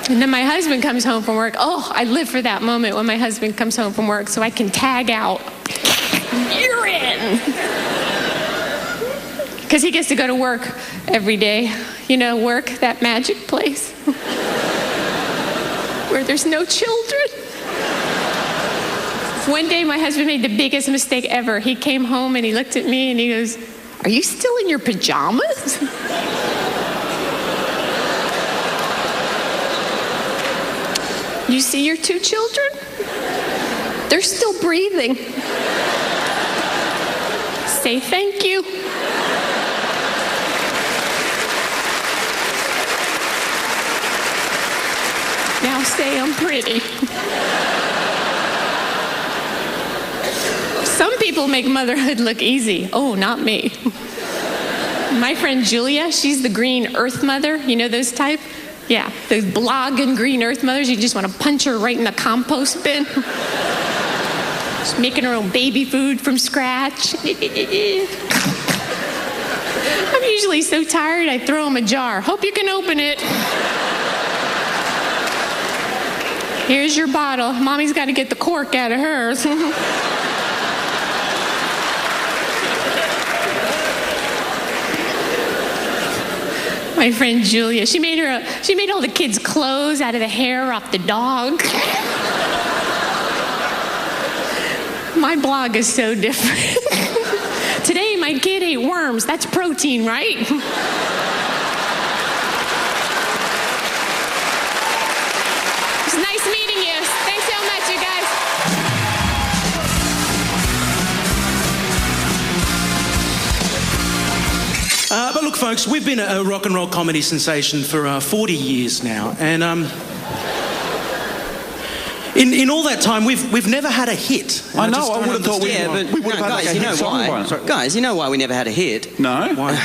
And then my husband comes home from work. Oh, I live for that moment when my husband comes home from work so I can tag out. You're in. Because he gets to go to work every day. You know, work, that magic place where there's no children. One day my husband made the biggest mistake ever. He came home and he looked at me and he goes, "Are you still in your pajamas?" You see your 2 children? They're still breathing. Say thank you. Now say I'm pretty. Some people make motherhood look easy. Oh, not me. My friend Julia, she's the green earth mother. You know those type? Yeah, those blogging green earth mothers, you just want to punch her right in the compost bin. She's making her own baby food from scratch. I'm usually so tired, I throw them a jar. Hope you can open it. Here's your bottle. Mommy's got to get the cork out of hers. My friend Julia, she made all the kids' clothes out of the hair off the dog. My blog is so different. Today my kid ate worms. That's protein, right? It's nice meeting you. Thanks so much, you guys. But look, folks, we've been a rock and roll comedy sensation for 40 years now, and in all that time, we've never had a hit. I know. I would have thought we would have had guys, like a you hit know song. why? Guys, you know why we never had a hit? No. Why?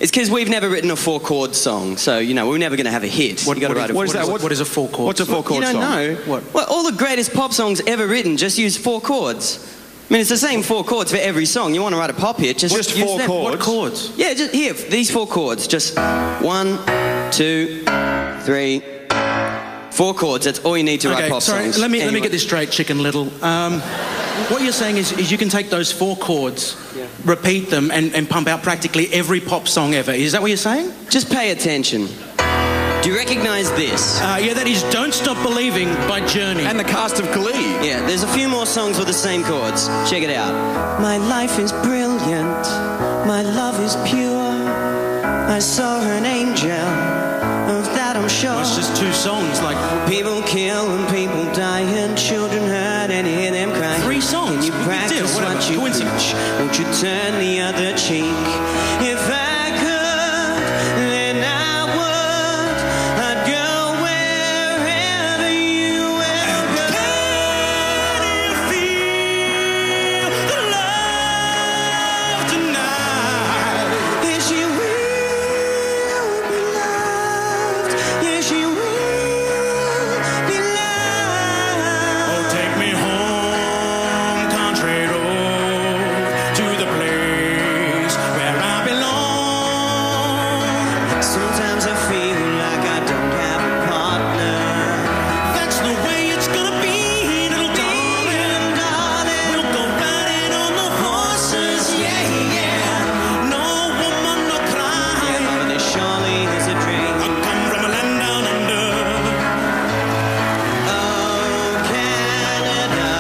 It's because we've never written a 4-chord song, so you know we're never going to have a hit. What is a 4-chord? What's a 4-chord song? You don't know? What? Well, all the greatest pop songs ever written just use 4 chords. I mean, it's the same 4 chords for every song. You want to write a pop hit, just use 4 them. chords? What chords? Yeah, just here, these 4 chords. Just 1, 2, 3, 4 chords. That's all you need to write pop songs. Let me get this straight, Chicken Little. What you're saying is you can take those 4 chords, repeat them, and pump out practically every pop song ever. Is that what you're saying? Just pay attention. Do you recognise this? Yeah, that is Don't Stop Believing by Journey. And the cast of Glee. Yeah, there's a few more songs with the same chords. Check it out. My life is brilliant. My love is pure. I saw an angel. Of that I'm sure. Well, it's just 2 songs, like... People kill and people die and children hurt and hear them cry. 3 songs? Can you practice what you preach? Won't you turn the other cheek? If I could, then I would. I'd go wherever you will go. Can you feel the love tonight? Yes, you will be loved. Yes, you will be loved. Oh, take me home, country road, to the place where I belong. Sometimes I feel like I don't have a partner. That's the way it's gonna be, little darling. We'll go riding on the horses, yeah, yeah. No woman, no cry. But there surely is a dream. I come from a land down under. Oh, Canada.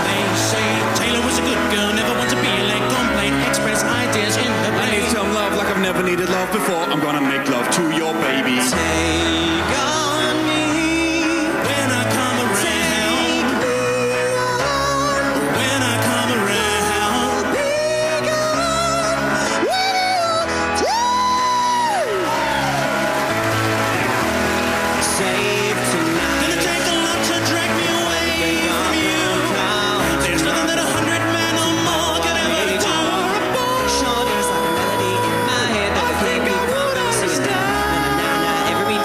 They say Taylor was a good girl, never want to be late, complain, express ideas in the I need plane. some love like I've never needed love before. I'm gonna make love to your baby. Take on me. When I come around, when I come around, Save tonight. gonna take a lot to drag me away from you. There's nothing that 100 men or more could ever do. Shorty's like a melody in my head that I can't be singing. Na, na, na, na, every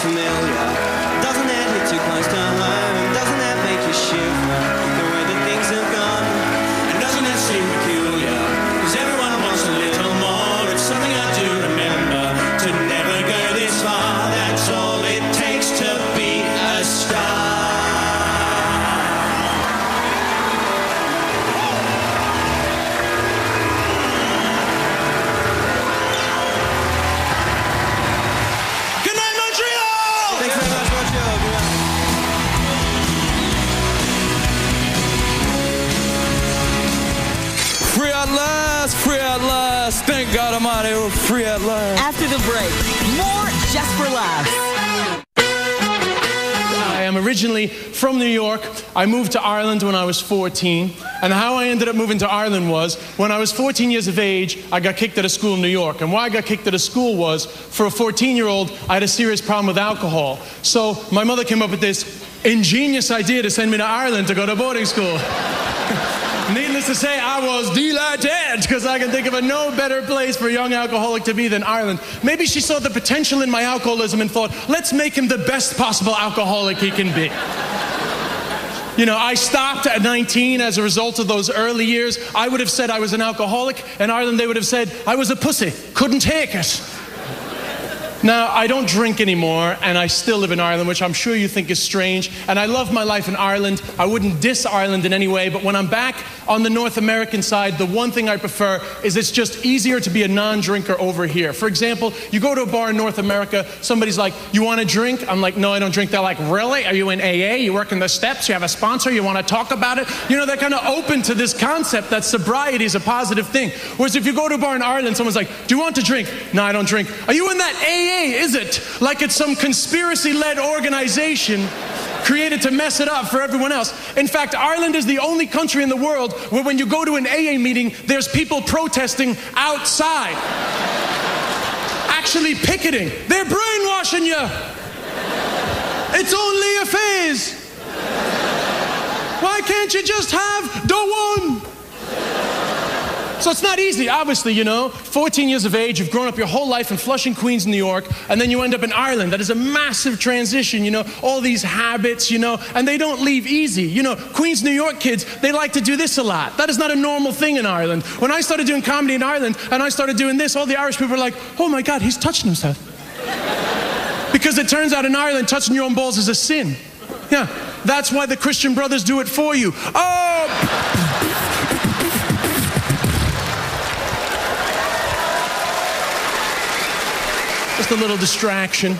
familiar? Doesn't that hit too close to home? Doesn't that make you shiver? The way that things have gone. And doesn't that seem peculiar? Cause everyone wants a little more. It's something I do remember. To never go this far, that's all it takes to be a star. Good night, Montreal! Thanks very much, Montreal. Good night. Free at last, free at last. Thank God Almighty, we're free at last. After the break, more Just for Laughs. I am originally from New York. I moved to Ireland when I was 14. And how I ended up moving to Ireland was, when I was 14 years of age, I got kicked out of school in New York. And why I got kicked out of school was, for a 14-year-old, I had a serious problem with alcohol. So my mother came up with this ingenious idea to send me to Ireland to go to boarding school. Needless to say, I was delighted, because I can think of no better place for a young alcoholic to be than Ireland. Maybe she saw the potential in my alcoholism and thought, let's make him the best possible alcoholic he can be. You know, I stopped at 19 as a result of those early years. I would have said I was an alcoholic. In Ireland, they would have said I was a pussy, couldn't take it. Now, I don't drink anymore, and I still live in Ireland, which I'm sure you think is strange. And I love my life in Ireland. I wouldn't diss Ireland in any way, but when I'm back on the North American side, the one thing I prefer is it's just easier to be a non-drinker over here. For example, you go to a bar in North America, somebody's like, you want a drink? I'm like, no, I don't drink. They're like, really? Are you in AA? You work in the steps? You have a sponsor? You want to talk about it? You know, they're kind of open to this concept that sobriety is a positive thing. Whereas if you go to a bar in Ireland, someone's like, do you want to drink? No, I don't drink. Are you in that AA? Is it? Like it's some conspiracy-led organization created to mess it up for everyone else. In fact, Ireland is the only country in the world where when you go to an AA meeting, there's people protesting outside. Actually picketing. They're brainwashing you. It's only a phase. Why can't you just have the one? So it's not easy, obviously, you know. 14 years of age, you've grown up your whole life in Flushing, Queens, New York, and then you end up in Ireland. That is a massive transition, you know, all these habits, you know, and they don't leave easy. You know, Queens, New York kids, they like to do this a lot. That is not a normal thing in Ireland. When I started doing comedy in Ireland and I started doing this, all the Irish people were like, oh my God, he's touching himself. Because it turns out in Ireland, touching your own balls is a sin. Yeah, that's why the Christian brothers do it for you. Oh! Just a little distraction.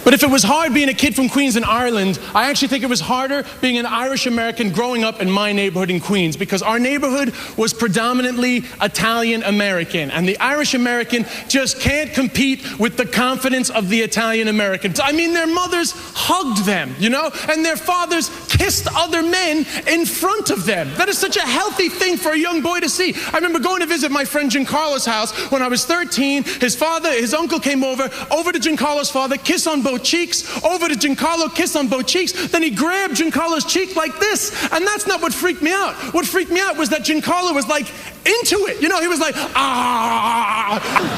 But if it was hard being a kid from Queens in Ireland, I actually think it was harder being an Irish American growing up in my neighborhood in Queens, because our neighborhood was predominantly Italian American, and the Irish American just can't compete with the confidence of the Italian American. I mean, their mothers hugged them, you know, and their fathers kissed other men in front of them. That is such a healthy thing for a young boy to see. I remember going to visit my friend Giancarlo's house when I was 13. His uncle came over to Giancarlo's father, kiss on both cheeks, over to Giancarlo, kiss on both cheeks. Then he grabbed Giancarlo's cheek like this. And that's not what freaked me out. What freaked me out was that Giancarlo was like into it. You know, he was like,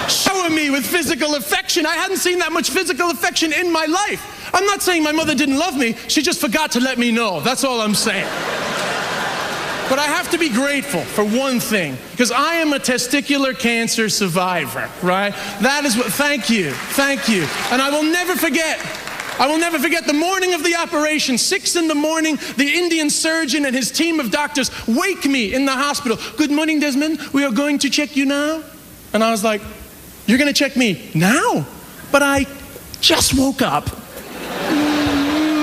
showing me with physical affection. I hadn't seen that much physical affection in my life. I'm not saying my mother didn't love me. She just forgot to let me know. That's all I'm saying. But I have to be grateful for one thing, because I am a testicular cancer survivor, right? That is what, thank you. And I will never forget the morning of the operation, 6 in the morning, the Indian surgeon and his team of doctors wake me in the hospital. Good morning, Desmond, we are going to check you now. And I was like, you're gonna check me now? But I just woke up.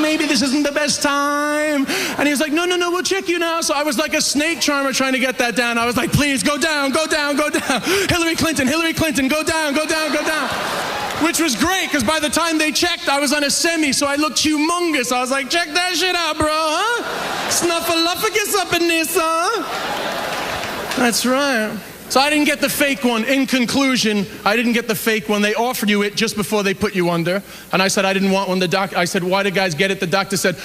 Maybe this isn't the best time. And he was like, no, we'll check you now. So I was like a snake charmer trying to get that down. I was like, please, go down. Hillary Clinton, go down. Which was great, because by the time they checked, I was on a semi, so I looked humongous. I was like, check that shit out, bro, huh? Snuffleupagus up in this, huh? That's right. So I didn't get the fake one. In conclusion, I didn't get the fake one. They offered you it just before they put you under. And I said I didn't want one. I said, why do guys get it? The doctor said,